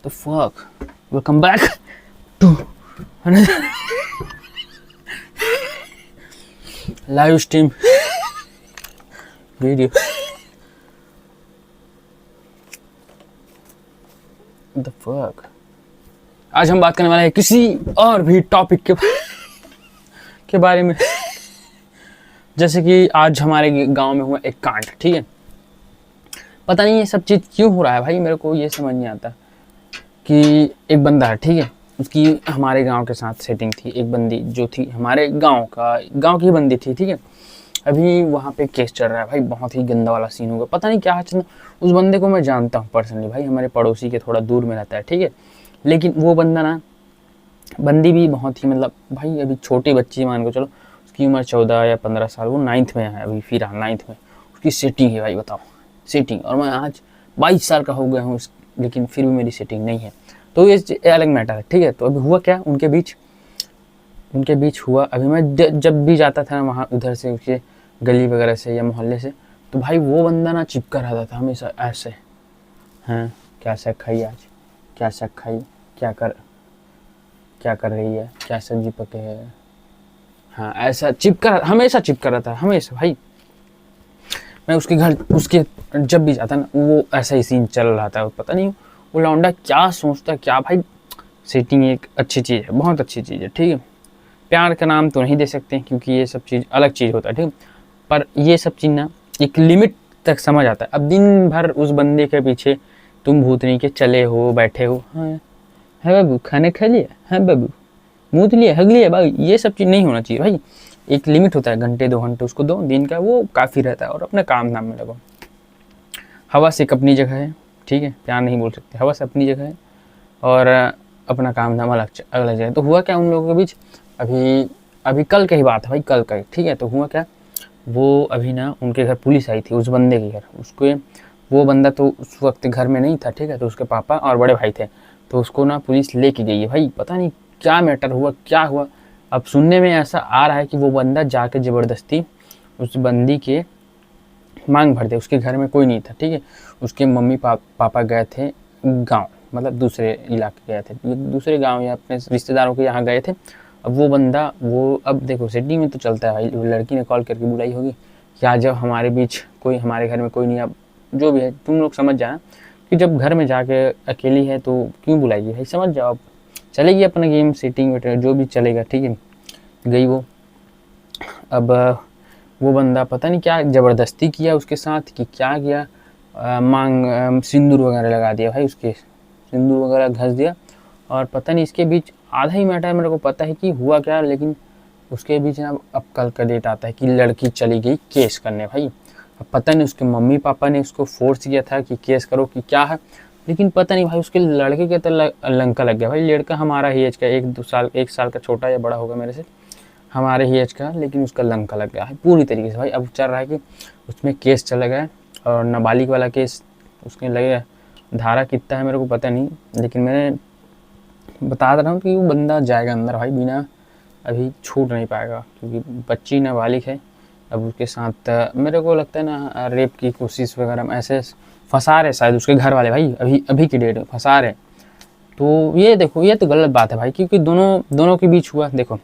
The fuck? Welcome back to another live stream video. The fuck? आज हम बात करने वाले हैं किसी और भी टॉपिक के बारे में, जैसे कि आज हमारे गांव में हुआ एक कांड। ठीक है, पता नहीं ये सब चीज़ क्यों हो रहा है भाई, मेरे को ये समझ नहीं आता कि एक बंदा है, ठीक है, उसकी हमारे गांव के साथ सेटिंग थी। एक बंदी जो थी हमारे गांव की बंदी थी, ठीक है। अभी वहाँ पे केस चल रहा है भाई, बहुत ही गंदा वाला सीन होगा, पता नहीं क्या है। उस बंदे को मैं जानता हूँ पर्सनली भाई, हमारे पड़ोसी के थोड़ा दूर में रहता है, ठीक है। लेकिन वो बंदी भी बहुत ही मतलब भाई अभी छोटी बच्ची मान को चलो, उसकी उम्र 14 या 15 साल, वो 9th में है अभी, फिलहाल 9th में उसकी सेटिंग है भाई, बताओ सेटिंग। और मैं आज 22 साल का हो गया हूँ, लेकिन फिर भी मेरी सेटिंग नहीं है, तो ये अलग मैटर है, ठीक है। तो अभी हुआ क्या उनके बीच हुआ, अभी मैं जब भी जाता था वहाँ उधर से उसके गली वगैरह से या मोहल्ले से, तो भाई वो बंदा ना चिपका रहता था हमेशा ऐसे, हाँ क्या शक खाई आज, क्या शक खाई, क्या कर रही है, क्या सब्जी पके है, हाँ ऐसा हमेशा चिपका रहता है हमेशा भाई। मैं उसके जब भी जाता ना, वो ऐसा ही सीन चल रहा था। पता नहीं वो लौंडा क्या सोचता क्या भाई। सेटिंग एक अच्छी चीज़ है, बहुत अच्छी चीज़ है, ठीक है। प्यार का नाम तो नहीं दे सकते क्योंकि ये सब चीज़ अलग चीज़ होता है, ठीक है। पर ये सब चीज़ ना एक लिमिट तक समझ आता है। अब दिन भर उस बंदे के पीछे तुम भूतनी के चले हो, बैठे हो, हाँ बाबू खाने खा लिया, हाँ बाबू मुँह तो लिया, हग लिया भाई, ये सब चीज़ नहीं होना चाहिए भाई। एक लिमिट होता है, घंटे 2 घंटे उसको दो दिन का, वो काफ़ी रहता है, और अपने काम धाम में लगो। हवस एक अपनी जगह है, ठीक है, प्यार नहीं बोल सकते, हवस अपनी जगह है और अपना काम धाम अलग जगह। तो हुआ क्या उन लोगों के बीच, अभी कल की ही बात है भाई, कल का ही, ठीक है। तो हुआ क्या, वो अभी ना उनके घर पुलिस आई थी, उस बंदे के घर। वो बंदा तो उस वक्त घर में नहीं था, ठीक है। तो उसके पापा और बड़े भाई थे, तो उसको ना पुलिस लेके गई है भाई। पता नहीं क्या मैटर हुआ, क्या हुआ। अब सुनने में ऐसा आ रहा है कि वो बंदा जाके ज़बरदस्ती उस बंदी के मांग भर दे। उसके घर में कोई नहीं था, ठीक है। उसके मम्मी पापा गए थे गांव, मतलब दूसरे इलाके गए थे, दूसरे गांव या अपने रिश्तेदारों के यहाँ गए थे। अब वो बंदा अब देखो सेटिंग में तो चलता है भाई, लड़की ने कॉल करके बुलाई होगी कि आज जब हमारे घर में कोई नहीं, अब जो भी है तुम लोग समझ जाना कि जब घर में जाके अकेली है तो क्यों बुलाएगी भाई, समझ जाओ। अब चलेगी अपना गेम, सेटिंग वेटिंग जो भी चलेगा, ठीक है। गई वो, अब वो बंदा पता नहीं क्या ज़बरदस्ती किया उसके साथ कि क्या किया, सिंदूर वगैरह लगा दिया भाई, उसके सिंदूर वगैरह घस दिया। और पता नहीं इसके बीच आधा ही मैटर मेरे को पता है कि हुआ क्या, लेकिन उसके बीच ना अब कल का डेट आता है कि लड़की चली गई केस करने भाई। अब पता नहीं उसके मम्मी पापा ने उसको फोर्स किया था कि केस करो कि क्या है, लेकिन पता नहीं भाई उसके लड़के के तो लंका लग गया भाई। लड़का हमारा ही एज का, 1 साल का छोटा या बड़ा होगा मेरे से, हमारे ही एज का, लेकिन उसका लंका लग गया है पूरी तरीके से भाई। अब चल रहा है कि उसमें केस चला गया, और नाबालिग वाला केस उसके लगे, धारा कितना है मेरे को पता नहीं, लेकिन मैं बता रहा हूँ कि वो बंदा जाएगा अंदर भाई, बिना अभी छूट नहीं पाएगा, क्योंकि बच्ची नाबालिग है। अब उसके साथ मेरे को लगता है ना रेप की कोशिश वगैरह ऐसे फंसा रहे शायद उसके घर वाले भाई, अभी की डेट में फंसा रहे। तो ये देखो, ये तो गलत बात है भाई, क्योंकि दोनों के बीच हुआ, देखो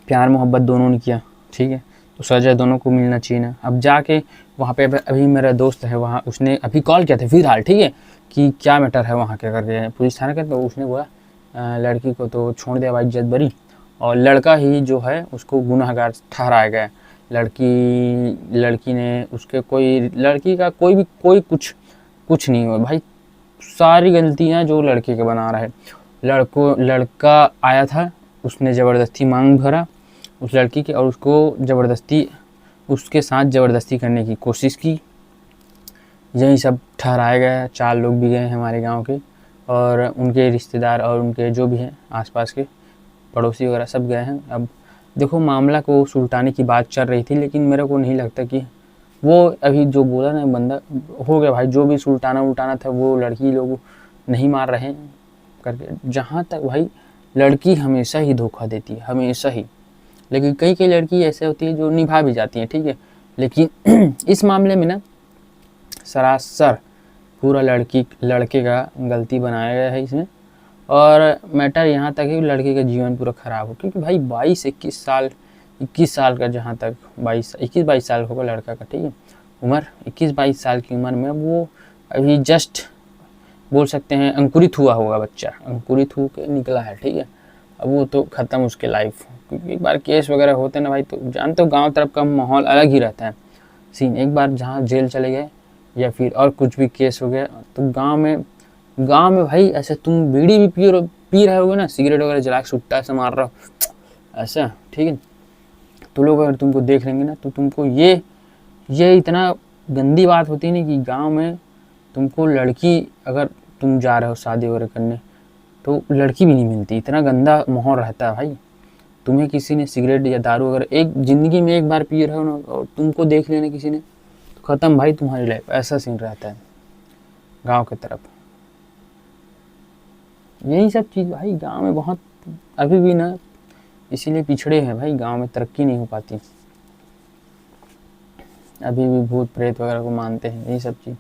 प्यार मोहब्बत दोनों ने किया, ठीक है, तो सजा दोनों को मिलना चाहिए ना। अब जाके वहाँ पे अभी मेरा दोस्त है वहाँ, उसने अभी कॉल किया था फिलहाल, ठीक है, कि क्या मैटर है वहाँ के करके पुलिस थाने का। तो उसने बोला लड़की को तो छोड़ दिया भाई, इज्जत बरी, और लड़का ही जो है उसको गुनहगार ठहराया गया। लड़की ने उसके लड़की का कोई कुछ नहीं हुआ भाई, सारी गलतियाँ जो लड़के के बना रहा है। लड़का आया था, उसने ज़बरदस्ती मांग भरा उस लड़की के, और उसके साथ ज़बरदस्ती करने की कोशिश की। यही सब ठहराया गया। 4 लोग भी गए हैं हमारे गांव के, और उनके रिश्तेदार और उनके जो भी हैं आसपास के पड़ोसी वगैरह सब गए हैं। अब देखो मामला को सुलटाने की बात चल रही थी, लेकिन मेरे को नहीं लगता कि वो अभी जो बोला ना बंदा हो गया भाई, जो भी उल्टाना था वो लड़की लोग नहीं मार रहे हैं करके। जहाँ तक भाई लड़की हमेशा ही धोखा देती है, हमेशा ही, लेकिन कई लड़की ऐसे होती है जो निभा भी जाती हैं, ठीक है। लेकिन इस मामले में ना सरासर पूरा लड़के का गलती बनाया गया है इसमें। और मैटर यहाँ तक है कि लड़के का जीवन पूरा ख़राब हो, क्योंकि भाई 21 साल का, जहाँ तक 21-22 साल होगा लड़का का, ठीक है, उम्र 21-22 साल की उम्र में वो अभी जस्ट बोल सकते हैं अंकुरित हुआ होगा बच्चा, अंकुरित हो के निकला है, ठीक है। अब वो तो ख़त्म उसके लाइफ, क्योंकि एक बार केस वगैरह होते ना भाई, तो जानते हो गांव तरफ का माहौल अलग ही रहता है सीन। एक बार जहाँ जेल चले गए या फिर और कुछ भी केस हो गया, तो गांव में भाई ऐसे तुम बीड़ी भी पी रहे होगे ना, सिगरेट वगैरह जला के सुट्टा से मार रहा हो ऐसा, ठीक है, तो लोग अगर तुमको देख लेंगे ना, तो तुमको ये इतना गंदी बात होती है ना कि गांव में तुमको लड़की, अगर तुम जा रहे हो शादी वगैरह करने, तो लड़की भी नहीं मिलती, इतना गंदा माहौल रहता है भाई। तुम्हें किसी ने सिगरेट या दारू वगैरह एक ज़िंदगी में एक बार पी रहे हो ना, और तुमको देख लेना किसी ने, तो ख़त्म भाई तुम्हारी लाइफ, ऐसा सीन रहता है गांव की तरफ। यही सब चीज़ भाई गांव में बहुत अभी भी ना, इसीलिए पिछड़े हैं भाई, गांव में तरक्की नहीं हो पाती, अभी भी भूत प्रेत वगैरह को मानते हैं, यही सब चीज़।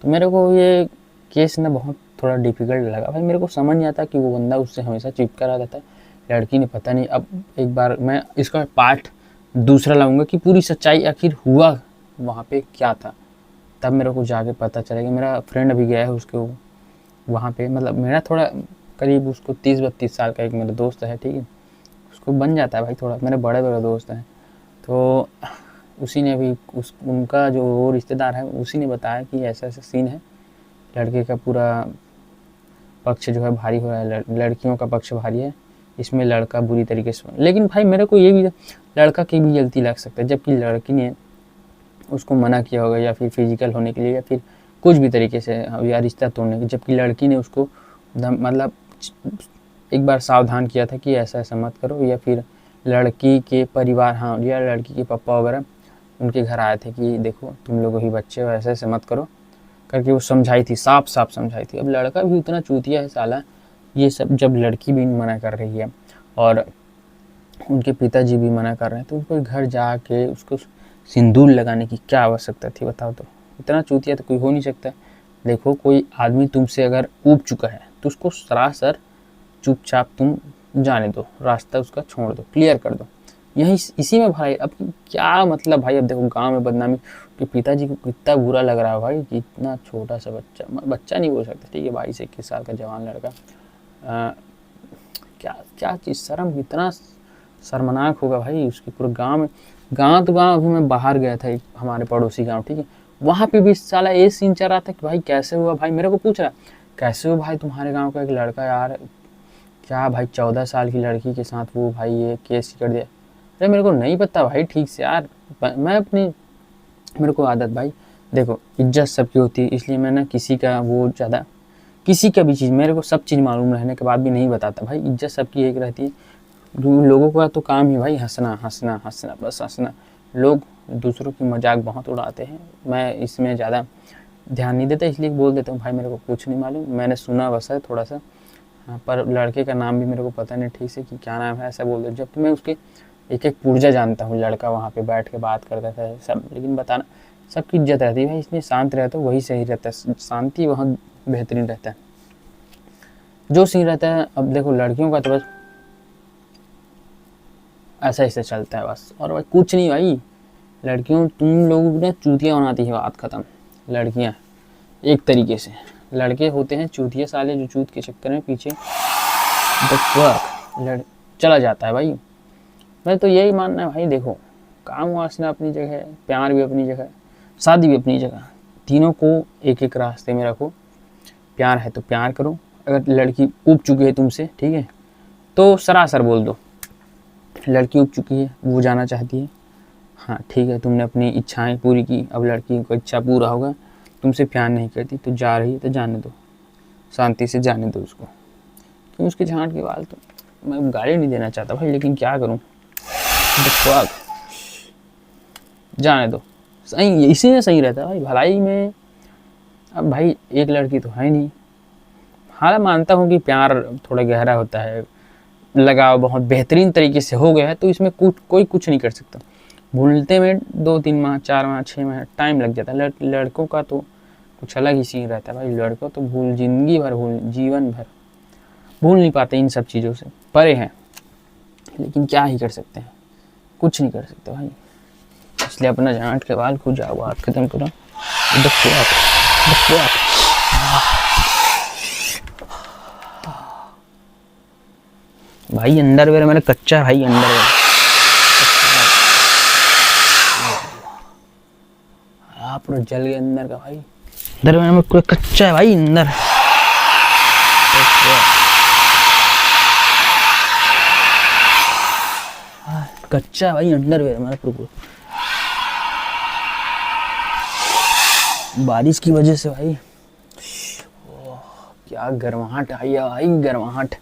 तो मेरे को ये केस ना बहुत थोड़ा डिफ़िकल्ट लगा भाई, मेरे को समझ नहीं आता कि वो बंदा उससे हमेशा चिपका रहता था, लड़की ने पता नहीं। अब एक बार मैं इसका पार्ट दूसरा लाऊंगा कि पूरी सच्चाई आखिर हुआ वहाँ पे क्या था, तब मेरे को जाके पता चलेगा। मेरा फ्रेंड अभी गया है उसके वहाँ पे, मतलब मेरा थोड़ा करीब उसको 30-32 साल का एक मेरा दोस्त है, ठीक है, उसको बन जाता है भाई थोड़ा, मेरे बड़े दोस्त हैं। तो उसी ने अभी उनका जो वो रिश्तेदार है, उसी ने बताया कि ऐसा ऐसा सीन है, लड़के का पूरा पक्ष जो है भारी हो रहा है, लड़कियों का पक्ष भारी है, इसमें लड़का बुरी तरीके से। लेकिन भाई मेरे को ये भी लड़का की भी गलती लग सकता है, जबकि लड़की ने उसको मना किया होगा, या फिर फिजिकल होने के लिए, या फिर कुछ भी तरीके से, या रिश्ता तोड़ने के, जबकि लड़की ने उसको मतलब एक बार सावधान किया था कि ऐसा ऐसा मत करो। या फिर लड़की के परिवार, हाँ, या लड़की के पापा वगैरह उनके घर आए थे कि देखो तुम लोग ही बच्चे हो, ऐसे ऐसे मत करो करके वो समझाई थी, साफ समझाई थी। अब लड़का भी उतना चूतिया है साला, ये सब जब लड़की भी मना कर रही है और उनके पिताजी भी मना कर रहे हैं, तो उनको घर जाके उसको सिंदूर लगाने की क्या आवश्यकता थी, बताओ। तो इतना चूतिया तो कोई हो नहीं सकता। देखो कोई आदमी तुमसे अगर ऊब चुका है, तो उसको सरासर चुपचाप तुम जाने दो, रास्ता उसका छोड़ दो, क्लियर कर दो, यही इसी में भाई। अब क्या मतलब भाई, अब देखो गांव में बदनामी कि पिताजी को कितना बुरा लग रहा है भाई कि इतना छोटा सा बच्चा नहीं बोल सकता, ठीक है, 22-21 साल का जवान लड़का, क्या चीज़, शर्म, इतना शर्मनाक होगा भाई उसके पूरे गांव में। गांव अभी मैं बाहर गया था, एक हमारे पड़ोसी गांव, ठीक है, वहाँ पे भी साला ये सीन चल रहा था कि भाई कैसे हुआ भाई, मेरे को पूछ रहा कैसे हुआ भाई तुम्हारे गाँव का एक लड़का, यार क्या भाई 14 साल की लड़की के साथ वो भाई ये केस कर दिया। अरे मेरे को नहीं पता भाई ठीक से यार, मेरे को आदत भाई, देखो इज्जत सबकी होती है, इसलिए मैं ना किसी का भी चीज़, मेरे को सब चीज़ मालूम रहने के बाद भी नहीं बताता भाई। इज्जत सबकी एक रहती है, लोगों का तो काम ही भाई हंसना, बस हंसना। लोग दूसरों की मजाक बहुत उड़ाते हैं, मैं इसमें ज़्यादा ध्यान नहीं देता, इसलिए बोल देता हूँ भाई मेरे को कुछ नहीं मालूम, मैंने सुना बस है थोड़ा सा, हाँ, पर लड़के का नाम भी मेरे को पता नहीं ठीक से कि क्या नाम है, ऐसा बोल दो। जब मैं उसके एक पुर्जा जानता हूँ, लड़का वहाँ पे बैठ के बात करता था सब, लेकिन बताना सबकी इज्जत रहती है भाई, इसलिए शांत रहता है, वही सही रहता है, शांति बहुत बेहतरीन रहता है जो सीन रहता है। अब देखो लड़कियों का तो बस ऐसा ऐसे चलता है बस, और भाई कुछ नहीं भाई, लड़कियों तुम लोग ने चूतिया बनाती है, बात खत्म। लड़कियाँ एक तरीके से, लड़के होते हैं चूतिया साले, जो चूत के चक्कर में पीछे चला जाता है भाई। मैं तो यही मानना है भाई, देखो काम वासना अपनी जगह है, प्यार भी अपनी जगह है, शादी भी अपनी जगह, तीनों को एक एक रास्ते में रखो। प्यार है तो प्यार करो, अगर लड़की ऊब चुकी है तुमसे, ठीक है, तो सरासर बोल दो लड़की ऊब चुकी है, वो जाना चाहती है, हाँ ठीक है, तुमने अपनी इच्छाएं पूरी की, अब लड़की को इच्छा पूरा होगा, तुमसे प्यार नहीं करती तो जा रही है तो जाने दो, शांति से जाने दो उसको। क्यों उसके झांट के बाल, तो मैं गाली नहीं देना चाहता भाई, लेकिन क्या करूँ, जाने दो, सही, इसी में सही रहता है भाई भलाई में। अब भाई एक लड़की तो है नहीं, हाँ मानता हूँ कि प्यार थोड़ा गहरा होता है, लगाव बहुत बेहतरीन तरीके से हो गया है, तो इसमें कोई कुछ नहीं कर सकता। भूलते में 2-3 माह, 4 माह, 6 माह टाइम लग जाता है, लड़कों का तो कुछ अलग ही सीन रहता है भाई। लड़कों तो जिंदगी भर जीवन भर भूल नहीं पाते इन सब चीज़ों से, परे हैं। लेकिन क्या ही कर सकते हैं, कुछ नहीं कर सकते भाई। इसलिए अपना झांट के बाल खुद जाओ, बात खत्म करो। भाई अंडरवेयर मेरा कच्चा है भाई, अंडरवेयर पूरा जल गया अंदर का भाई। अंडरवेयर में पूरा कच्चा है भाई अंदर। कच्चा है भाई अंडरवेयर मेरा पूरा। बारिश की वजह से भाई क्या गर्माहट आई है भाई, गर्माहट।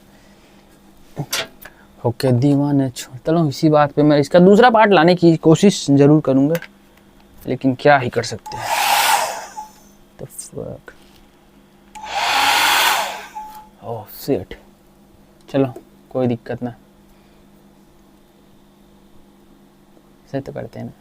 ओके दीवाने चलो, इसी बात पे मैं इसका दूसरा पार्ट लाने की कोशिश जरूर करूंगा, लेकिन क्या ही कर सकते हैं। The fuck? ओह शिट, चलो कोई दिक्कत ना, सही तो करते हैं ना।